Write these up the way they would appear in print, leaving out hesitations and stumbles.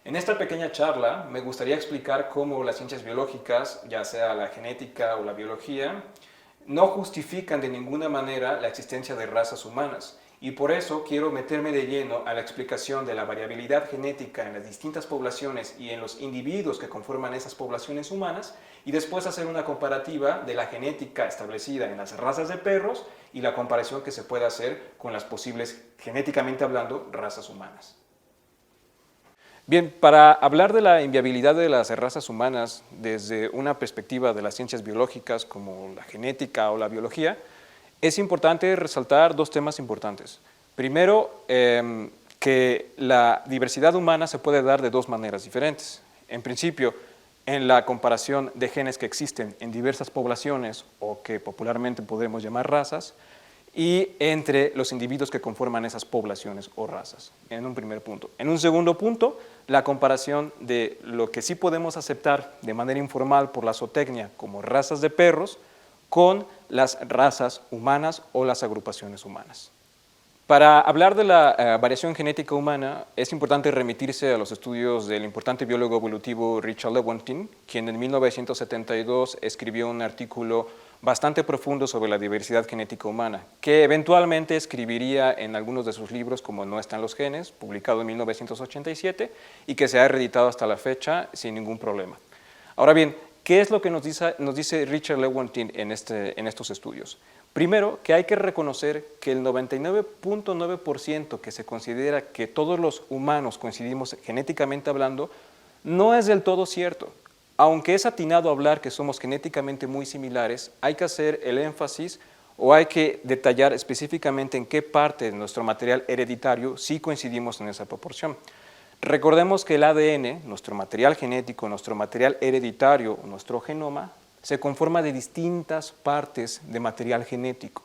En esta pequeña charla me gustaría explicar cómo las ciencias biológicas, ya sea la genética o la biología, no justifican de ninguna manera la existencia de razas humanas. Y por eso quiero meterme de lleno a la explicación de la variabilidad genética en las distintas poblaciones y en los individuos que conforman esas poblaciones humanas, y después hacer una comparativa de la genética establecida en las razas de perros y la comparación que se puede hacer con las posibles, genéticamente hablando, razas humanas. Bien, para hablar de la inviabilidad de las razas humanas desde una perspectiva de las ciencias biológicas como la genética o la biología, es importante resaltar dos temas importantes. Primero, que la diversidad humana se puede dar de dos maneras diferentes. En principio, en la comparación de genes que existen en diversas poblaciones o que popularmente podemos llamar razas, y entre los individuos que conforman esas poblaciones o razas, en un primer punto. En un segundo punto, la comparación de lo que sí podemos aceptar de manera informal por la zootecnia como razas de perros con las razas humanas o las agrupaciones humanas. Para hablar de la variación genética humana, es importante remitirse a los estudios del importante biólogo evolutivo Richard Lewontin, quien en 1972 escribió un artículo bastante profundo sobre la diversidad genética humana, que eventualmente escribiría en algunos de sus libros como No están los genes, publicado en 1987, y que se ha reeditado hasta la fecha sin ningún problema. Ahora bien, ¿qué es lo que nos dice Richard Lewontin en estos estudios? Primero, que hay que reconocer que el 99.9% que se considera que todos los humanos coincidimos genéticamente hablando, no es del todo cierto. Aunque es atinado hablar que somos genéticamente muy similares, hay que hacer el énfasis o hay que detallar específicamente en qué parte de nuestro material hereditario sí coincidimos en esa proporción. Recordemos que el ADN, nuestro material genético, nuestro material hereditario, nuestro genoma, se conforma de distintas partes de material genético.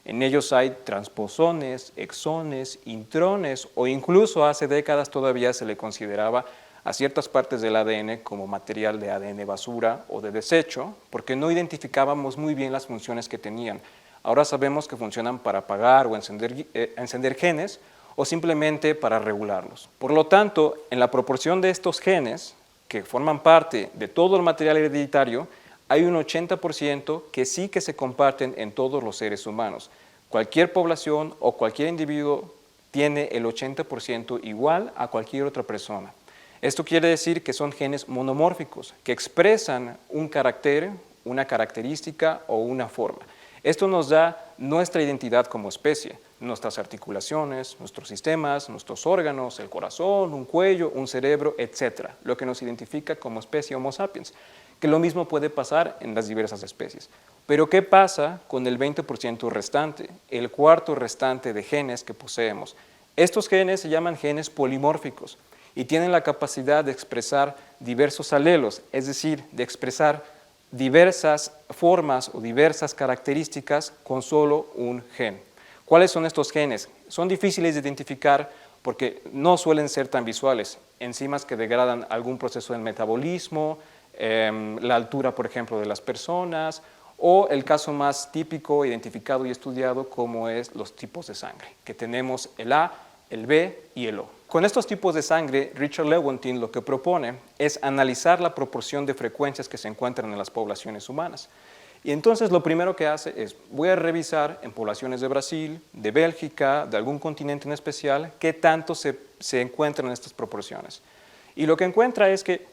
En ellos hay transposones, exones, intrones o incluso hace décadas todavía se le consideraba a ciertas partes del ADN como material de ADN basura o de desecho, porque no identificábamos muy bien las funciones que tenían. Ahora sabemos que funcionan para apagar o encender genes o simplemente para regularlos. Por lo tanto, en la proporción de estos genes, que forman parte de todo el material hereditario, hay un 80% que sí que se comparten en todos los seres humanos. Cualquier población o cualquier individuo tiene el 80% igual a cualquier otra persona. Esto quiere decir que son genes monomórficos, que expresan un carácter, una característica o una forma. Esto nos da nuestra identidad como especie, nuestras articulaciones, nuestros sistemas, nuestros órganos, el corazón, un cuello, un cerebro, etc., lo que nos identifica como especie Homo sapiens, que lo mismo puede pasar en las diversas especies. Pero ¿qué pasa con el 20% restante, el cuarto restante de genes que poseemos? Estos genes se llaman genes polimórficos y tienen la capacidad de expresar diversos alelos, es decir, de expresar diversas formas o diversas características con solo un gen. ¿Cuáles son estos genes? Son difíciles de identificar porque no suelen ser tan visuales. Enzimas que degradan algún proceso del metabolismo, la altura, por ejemplo, de las personas, o el caso más típico, identificado y estudiado, como es los tipos de sangre, que tenemos el A, el B y el O. Con estos tipos de sangre, Richard Lewontin lo que propone es analizar la proporción de frecuencias que se encuentran en las poblaciones humanas. Y entonces lo primero que hace es, voy a revisar en poblaciones de Brasil, de Bélgica, de algún continente en especial, qué tanto se encuentran en estas proporciones. Y lo que encuentra es que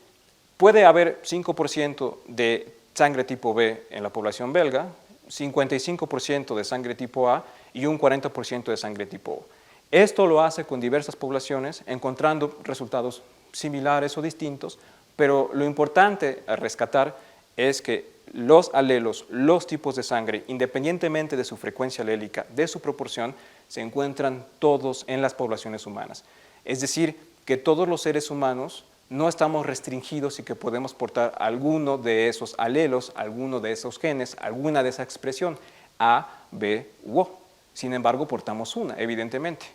puede haber 5% de sangre tipo B en la población belga, 55% de sangre tipo A y un 40% de sangre tipo O. Esto lo hace con diversas poblaciones, encontrando resultados similares o distintos, pero lo importante a rescatar es que los alelos, los tipos de sangre, independientemente de su frecuencia alélica, de su proporción, se encuentran todos en las poblaciones humanas. Es decir, que todos los seres humanos no estamos restringidos y que podemos portar alguno de esos alelos, alguno de esos genes, alguna de esa expresión, A, B u O. Sin embargo, portamos una, evidentemente.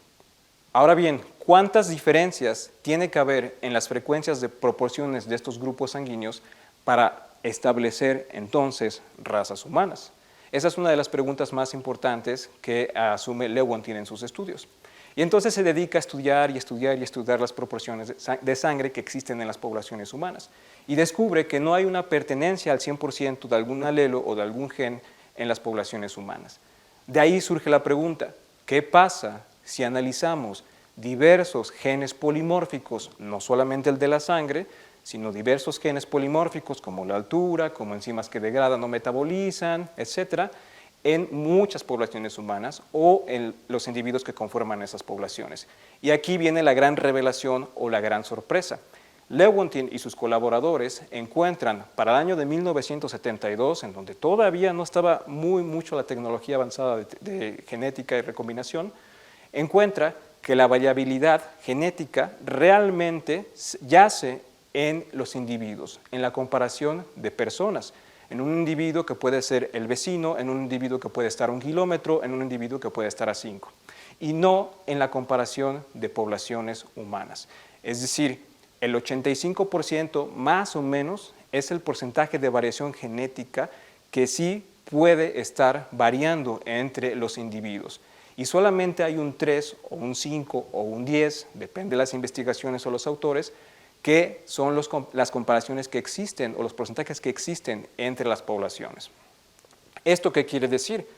Ahora bien, ¿cuántas diferencias tiene que haber en las frecuencias de proporciones de estos grupos sanguíneos para establecer entonces razas humanas? Esa es una de las preguntas más importantes que asume Lewontin en sus estudios. Y entonces se dedica a estudiar y estudiar y estudiar las proporciones de sangre que existen en las poblaciones humanas. Y descubre que no hay una pertenencia al 100% de algún alelo o de algún gen en las poblaciones humanas. De ahí surge la pregunta, ¿qué pasa si analizamos diversos genes polimórficos, no solamente el de la sangre, sino diversos genes polimórficos como la altura, como enzimas que degradan o metabolizan, etcétera, en muchas poblaciones humanas o en los individuos que conforman esas poblaciones? Y aquí viene la gran revelación o la gran sorpresa. Lewontin y sus colaboradores encuentran para el año de 1972, en donde todavía no estaba mucho la tecnología avanzada de genética y recombinación, encuentra que la variabilidad genética realmente yace en los individuos, en la comparación de personas, en un individuo que puede ser el vecino, en un individuo que puede estar a 1 kilómetro, en un individuo que puede estar a 5, y no en la comparación de poblaciones humanas. Es decir, el 85% más o menos es el porcentaje de variación genética que sí puede estar variando entre los individuos. Y solamente hay un 3 o un 5 o un 10, depende de las investigaciones o los autores, que son las comparaciones que existen o los porcentajes que existen entre las poblaciones. ¿Esto qué quiere decir?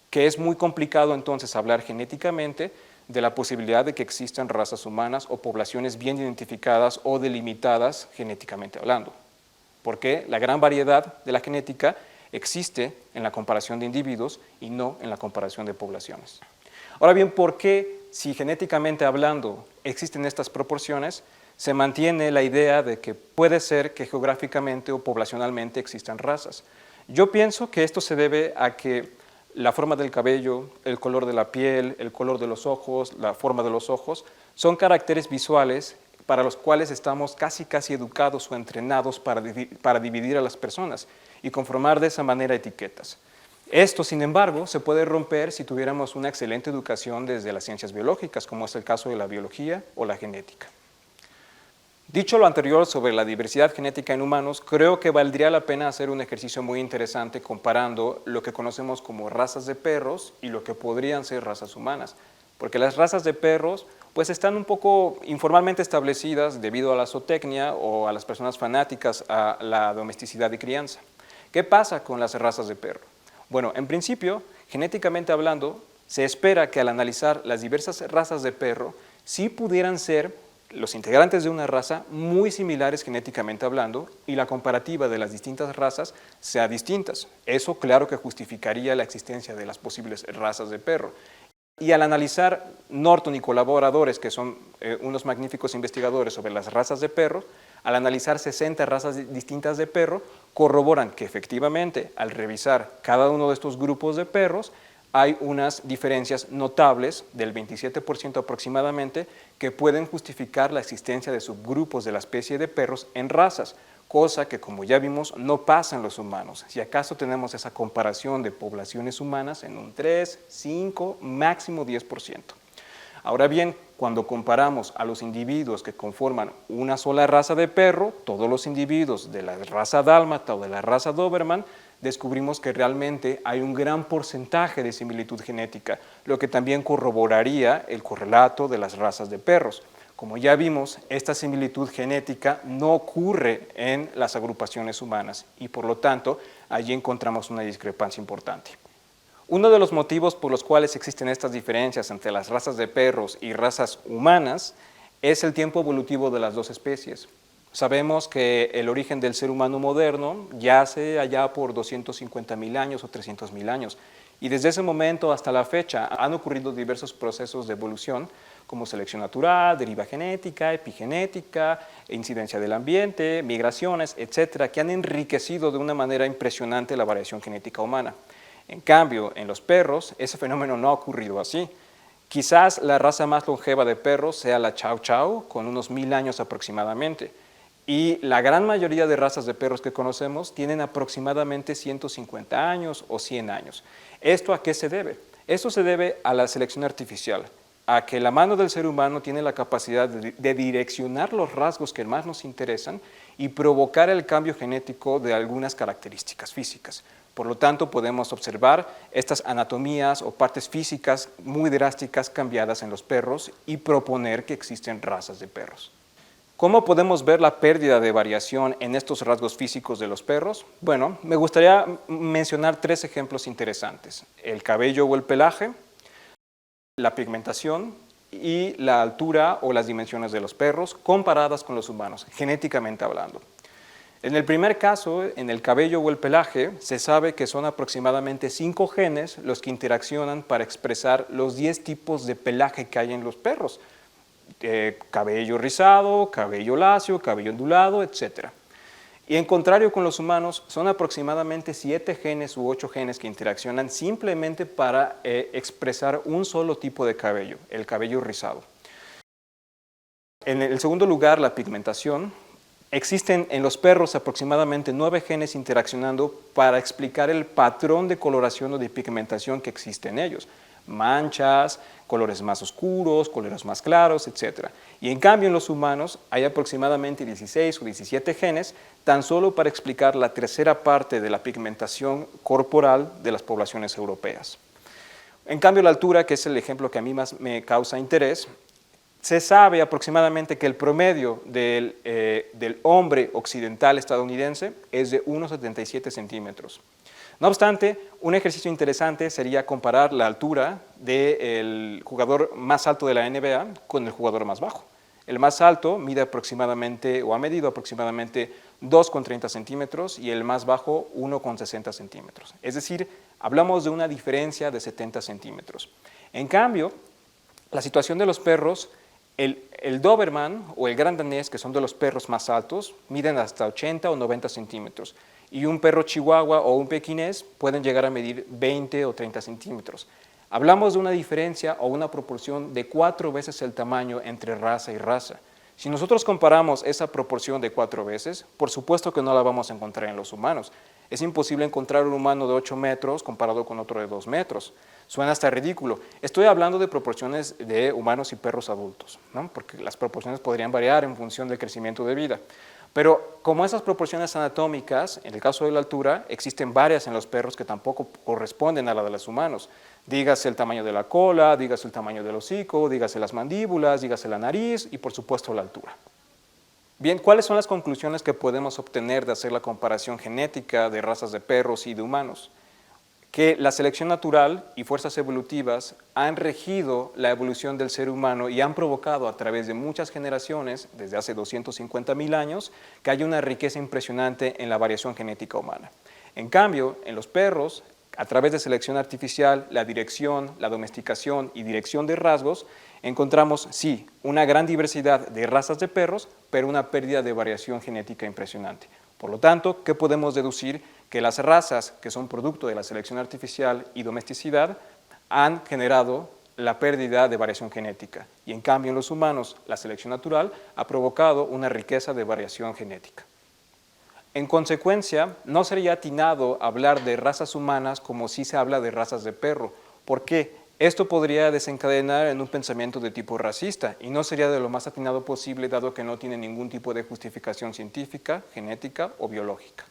Que es muy complicado entonces hablar genéticamente de la posibilidad de que existan razas humanas o poblaciones bien identificadas o delimitadas genéticamente hablando, porque la gran variedad de la genética existe en la comparación de individuos y no en la comparación de poblaciones. Ahora bien, ¿por qué, si genéticamente hablando existen estas proporciones, se mantiene la idea de que puede ser que geográficamente o poblacionalmente existan razas? Yo pienso que esto se debe a que la forma del cabello, el color de la piel, el color de los ojos, la forma de los ojos, son caracteres visuales para los cuales estamos casi educados o entrenados para dividir a las personas y conformar de esa manera etiquetas. Esto, sin embargo, se puede romper si tuviéramos una excelente educación desde las ciencias biológicas, como es el caso de la biología o la genética. Dicho lo anterior sobre la diversidad genética en humanos, creo que valdría la pena hacer un ejercicio muy interesante comparando lo que conocemos como razas de perros y lo que podrían ser razas humanas, porque las razas de perros pues están un poco informalmente establecidas debido a la zootecnia o a las personas fanáticas a la domesticidad y crianza. ¿Qué pasa con las razas de perro? Bueno, en principio, genéticamente hablando, se espera que al analizar las diversas razas de perro, sí pudieran ser los integrantes de una raza muy similares genéticamente hablando y la comparativa de las distintas razas sea distintas. Eso claro que justificaría la existencia de las posibles razas de perro. Y al analizar Norton y colaboradores, que son unos magníficos investigadores sobre las razas de perros, al analizar 60 razas distintas de perro, corroboran que efectivamente al revisar cada uno de estos grupos de perros, hay unas diferencias notables del 27% aproximadamente que pueden justificar la existencia de subgrupos de la especie de perros en razas, cosa que, como ya vimos, no pasa en los humanos. Si acaso tenemos esa comparación de poblaciones humanas en un 3, 5, máximo 10%. Ahora bien, cuando comparamos a los individuos que conforman una sola raza de perro, todos los individuos de la raza dálmata o de la raza Doberman, descubrimos que realmente hay un gran porcentaje de similitud genética, lo que también corroboraría el correlato de las razas de perros. Como ya vimos, esta similitud genética no ocurre en las agrupaciones humanas y por lo tanto allí encontramos una discrepancia importante. Uno de los motivos por los cuales existen estas diferencias entre las razas de perros y razas humanas es el tiempo evolutivo de las dos especies. Sabemos que el origen del ser humano moderno yace allá por 250.000 años o 300.000 años y desde ese momento hasta la fecha han ocurrido diversos procesos de evolución como selección natural, deriva genética, epigenética, incidencia del ambiente, migraciones, etcétera, que han enriquecido de una manera impresionante la variación genética humana. En cambio, en los perros, ese fenómeno no ha ocurrido así. Quizás la raza más longeva de perros sea la Chow Chow, con unos 1000 años aproximadamente. Y la gran mayoría de razas de perros que conocemos tienen aproximadamente 150 años o 100 años. ¿Esto a qué se debe? Esto se debe a la selección artificial, a que la mano del ser humano tiene la capacidad de direccionar los rasgos que más nos interesan y provocar el cambio genético de algunas características físicas. Por lo tanto, podemos observar estas anatomías o partes físicas muy drásticas cambiadas en los perros y proponer que existen razas de perros. ¿Cómo podemos ver la pérdida de variación en estos rasgos físicos de los perros? Bueno, me gustaría mencionar 3 ejemplos interesantes: el cabello o el pelaje, la pigmentación y la altura o las dimensiones de los perros comparadas con los humanos, genéticamente hablando. En el primer caso, en el cabello o el pelaje, se sabe que son aproximadamente 5 genes los que interaccionan para expresar los 10 tipos de pelaje que hay en los perros. Cabello rizado, cabello lacio, cabello ondulado, etc. Y en contrario con los humanos, son aproximadamente 7 genes u 8 genes que interaccionan simplemente para expresar un solo tipo de cabello, el cabello rizado. En el segundo lugar, la pigmentación. Existen en los perros aproximadamente 9 genes interaccionando para explicar el patrón de coloración o de pigmentación que existe en ellos. Manchas, colores más oscuros, colores más claros, etc. Y en cambio en los humanos hay aproximadamente 16 o 17 genes tan solo para explicar la tercera parte de la pigmentación corporal de las poblaciones europeas. En cambio la altura, que es el ejemplo que a mí más me causa interés, se sabe aproximadamente que el promedio del hombre occidental estadounidense es de 1,77 centímetros. No obstante, un ejercicio interesante sería comparar la altura del jugador más alto de la NBA con el jugador más bajo. El más alto mide aproximadamente, o ha medido aproximadamente 2,30 centímetros y el más bajo 1,60 centímetros. Es decir, hablamos de una diferencia de 70 centímetros. En cambio, la situación de los perros, el Doberman o el Gran Danés, que son de los perros más altos, miden hasta 80 o 90 centímetros. Y un perro chihuahua o un pequinés pueden llegar a medir 20 o 30 centímetros. Hablamos de una diferencia o una proporción de 4 veces el tamaño entre raza y raza. Si nosotros comparamos esa proporción de 4 veces, por supuesto que no la vamos a encontrar en los humanos. Es imposible encontrar un humano de 8 metros comparado con otro de 2 metros. Suena hasta ridículo. Estoy hablando de proporciones de humanos y perros adultos, ¿no? Porque las proporciones podrían variar en función del crecimiento de vida. Pero como esas proporciones anatómicas, en el caso de la altura, existen varias en los perros que tampoco corresponden a la de los humanos. Dígase el tamaño de la cola, dígase el tamaño del hocico, dígase las mandíbulas, dígase la nariz y por supuesto la altura. Bien, ¿cuáles son las conclusiones que podemos obtener de hacer la comparación genética de razas de perros y de humanos? Que la selección natural y fuerzas evolutivas han regido la evolución del ser humano y han provocado a través de muchas generaciones, desde hace 250.000 años, que haya una riqueza impresionante en la variación genética humana. En cambio, en los perros, a través de selección artificial, la dirección, la domesticación y dirección de rasgos, encontramos, sí, una gran diversidad de razas de perros, pero una pérdida de variación genética impresionante. Por lo tanto, ¿qué podemos deducir? Que las razas que son producto de la selección artificial y domesticidad han generado la pérdida de variación genética. Y en cambio en los humanos, la selección natural ha provocado una riqueza de variación genética. En consecuencia, no sería atinado hablar de razas humanas como si se habla de razas de perro. ¿Por qué? Esto podría desencadenar en un pensamiento de tipo racista y no sería de lo más atinado posible dado que no tiene ningún tipo de justificación científica, genética o biológica.